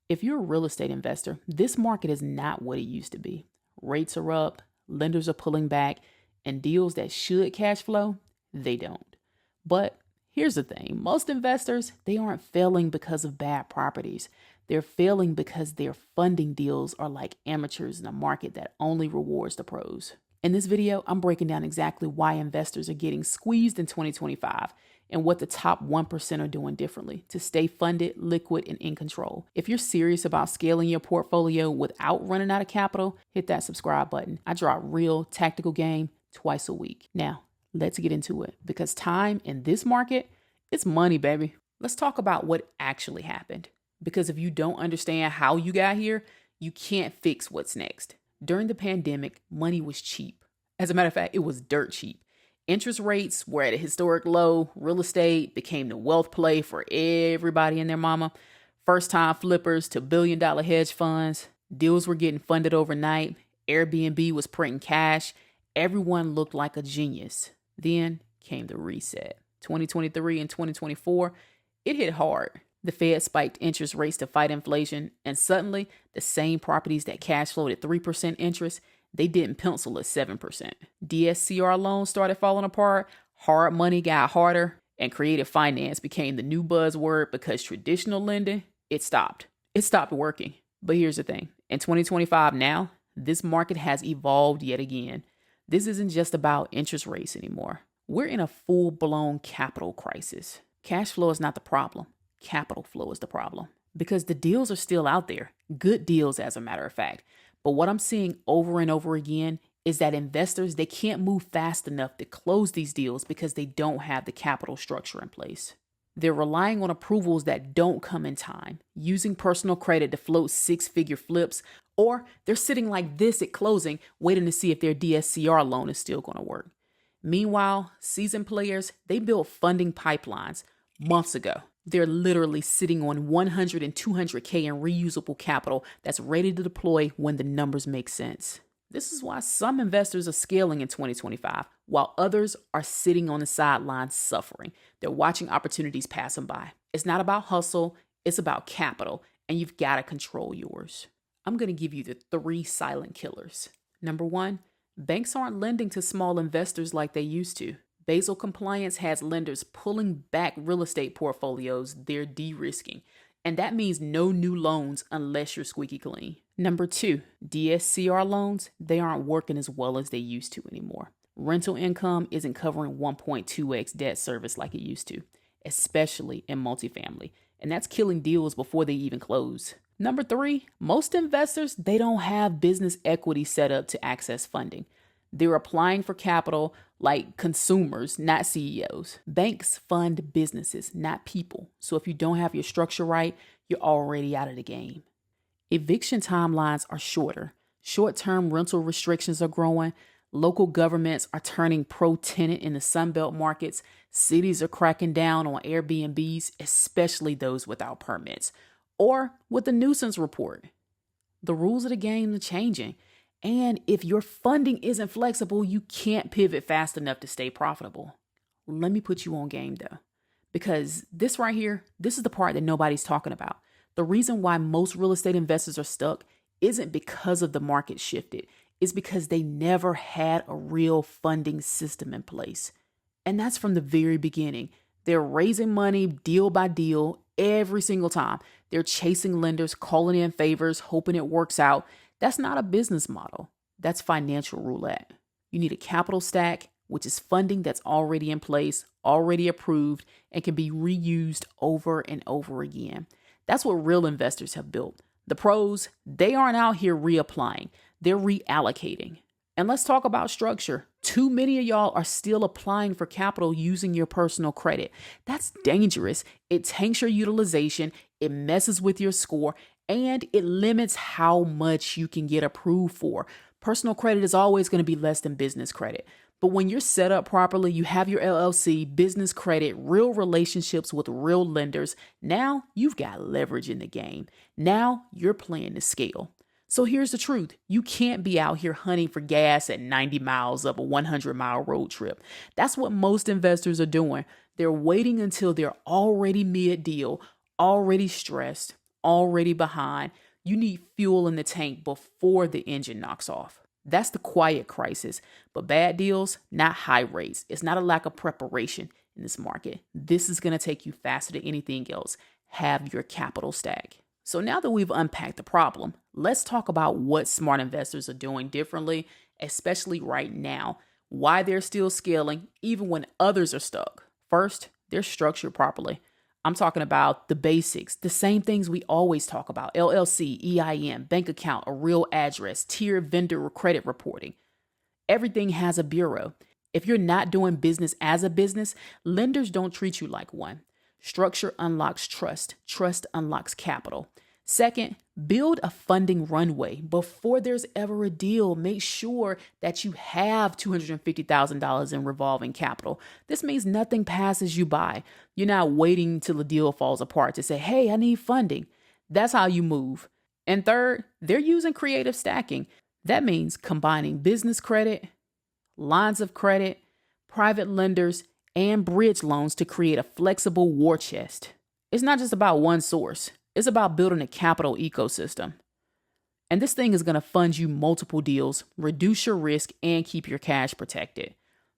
If you're a real estate investor, this market is not what it used to be. Rates are up, lenders are pulling back, and deals that should cash flow, they don't. But here's the thing, most investors, they aren't failing because of bad properties. They're failing because their funding deals are like amateurs in a market that only rewards the pros. In this video, I'm breaking down exactly why investors are getting squeezed in 2025 and what the top 1% are doing differently to stay funded, liquid, and in control. If you're serious about scaling your portfolio without running out of capital, hit that subscribe button. I drop real tactical game twice a week. Now, let's get into it because time in this market, it's money, baby. Let's talk about what actually happened. Because if you don't understand how you got here, you can't fix what's next. During the pandemic, money was cheap. As a matter of fact, it was dirt cheap. Interest rates were at a historic low. Real estate became the wealth play for everybody and their mama. First-time flippers to billion-dollar hedge funds. Deals were getting funded overnight. Airbnb was printing cash. Everyone looked like a genius. Then came the reset. 2023 and 2024, it hit hard. The Fed spiked interest rates to fight inflation, and suddenly, the same properties that cash flowed at 3% interest, they didn't pencil at 7%. DSCR loans started falling apart, hard money got harder, and creative finance became the new buzzword because traditional lending, it stopped. It stopped working. But here's the thing. In 2025 now, this market has evolved yet again. This isn't just about interest rates anymore. We're in a full-blown capital crisis. Cash flow is not the problem. Capital flow is the problem because the deals are still out there. Good deals, as a matter of fact. But what I'm seeing over and over again is that investors, they can't move fast enough to close these deals because they don't have the capital structure in place. They're relying on approvals that don't come in time, using personal credit to float six-figure flips, or they're sitting like this at closing, waiting to see if their DSCR loan is still going to work. Meanwhile, seasoned players, they built funding pipelines months ago. They're literally sitting on 100 and 200K in reusable capital that's ready to deploy when the numbers make sense. This is why some investors are scaling in 2025, while others are sitting on the sidelines suffering. They're watching opportunities pass them by. It's not about hustle, it's about capital, and you've got to control yours. I'm going to give you the 3 silent killers. Number 1, banks aren't lending to small investors like they used to. Basel compliance has lenders pulling back real estate portfolios they're de-risking. And that means no new loans unless you're squeaky clean. Number 2, DSCR loans, they aren't working as well as they used to anymore. Rental income isn't covering 1.2x debt service like it used to, especially in multifamily. And that's killing deals before they even close. Number 3, most investors, they don't have business equity set up to access funding. They're applying for capital like consumers, not CEOs. Banks fund businesses, not people. So if you don't have your structure right, you're already out of the game. Eviction timelines are shorter. Short-term rental restrictions are growing. Local governments are turning pro-tenant in the Sunbelt markets. Cities are cracking down on Airbnbs, especially those without permits, or with the nuisance report. The rules of the game are changing. And if your funding isn't flexible, you can't pivot fast enough to stay profitable. Let me put you on game though, because this right here, this is the part that nobody's talking about. The reason why most real estate investors are stuck isn't because of the market shifted. It's because they never had a real funding system in place. And that's from the very beginning. They're raising money deal by deal every single time. They're chasing lenders, calling in favors, hoping it works out. That's not a business model. That's financial roulette. You need a capital stack, which is funding that's already in place, already approved, and can be reused over and over again. That's what real investors have built. The pros, they aren't out here reapplying. They're reallocating. And let's talk about structure. Too many of y'all are still applying for capital using your personal credit. That's dangerous. It tanks your utilization, it messes with your score, and it limits how much you can get approved for. Personal credit is always going to be less than business credit. But when you're set up properly, you have your LLC, business credit, real relationships with real lenders. Now you've got leverage in the game. Now you're playing to scale. So here's the truth. You can't be out here hunting for gas at 90 miles of a 100-mile road trip. That's what most investors are doing. They're waiting until they're already mid-deal, already stressed, already behind. You need fuel in the tank before the engine knocks off. That's the quiet crisis. But bad deals, not high rates. It's not a lack of preparation in this market. This is going to take you faster than anything else. Have your capital stack. So now that we've unpacked the problem, let's talk about what smart investors are doing differently, especially right now. Why they're still scaling, even when others are stuck. First, they're structured properly. I'm talking about the basics, the same things we always talk about: LLC, EIN, bank account, a real address, tier vendor credit reporting. Everything has a bureau. If you're not doing business as a business, lenders don't treat you like one. Structure unlocks trust. Trust unlocks capital. Second, build a funding runway before there's ever a deal. Make sure that you have $250,000 in revolving capital. This means nothing passes you by. You're not waiting till the deal falls apart to say, hey, I need funding. That's how you move. And third, they're using creative stacking. That means combining business credit, lines of credit, private lenders, and bridge loans to create a flexible war chest. It's not just about one source. It's about building a capital ecosystem. And this thing is going to fund you multiple deals, reduce your risk, and keep your cash protected.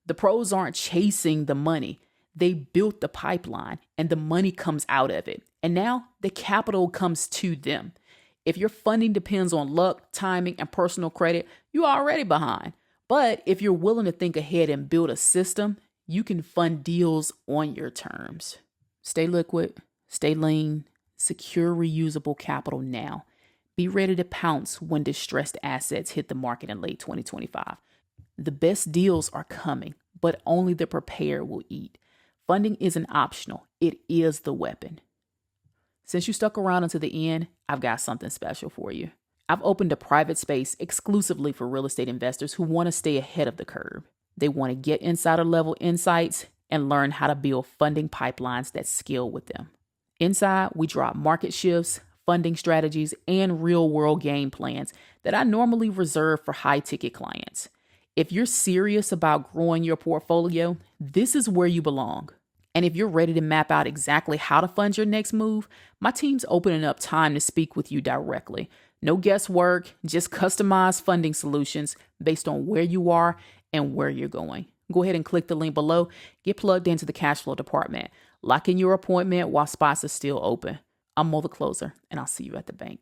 The pros aren't chasing the money. They built the pipeline and the money comes out of it. And now the capital comes to them. If your funding depends on luck, timing, and personal credit, you're already behind. But if you're willing to think ahead and build a system, you can fund deals on your terms. Stay liquid, stay lean, secure reusable capital now. Be ready to pounce when distressed assets hit the market in late 2025. The best deals are coming, but only the prepared will eat. Funding isn't optional. It is the weapon. Since you stuck around until the end, I've got something special for you. I've opened a private space exclusively for real estate investors who want to stay ahead of the curve. They want to get insider level insights and learn how to build funding pipelines that scale with them. Inside, we drop market shifts, funding strategies, and real-world game plans that I normally reserve for high-ticket clients. If you're serious about growing your portfolio, this is where you belong. And if you're ready to map out exactly how to fund your next move, my team's opening up time to speak with you directly. No guesswork, just customized funding solutions based on where you are and where you're going. Go ahead and click the link below. Get plugged into the cash flow department. Lock in your appointment while spots are still open. I'm Mo the Closer, and I'll see you at the bank.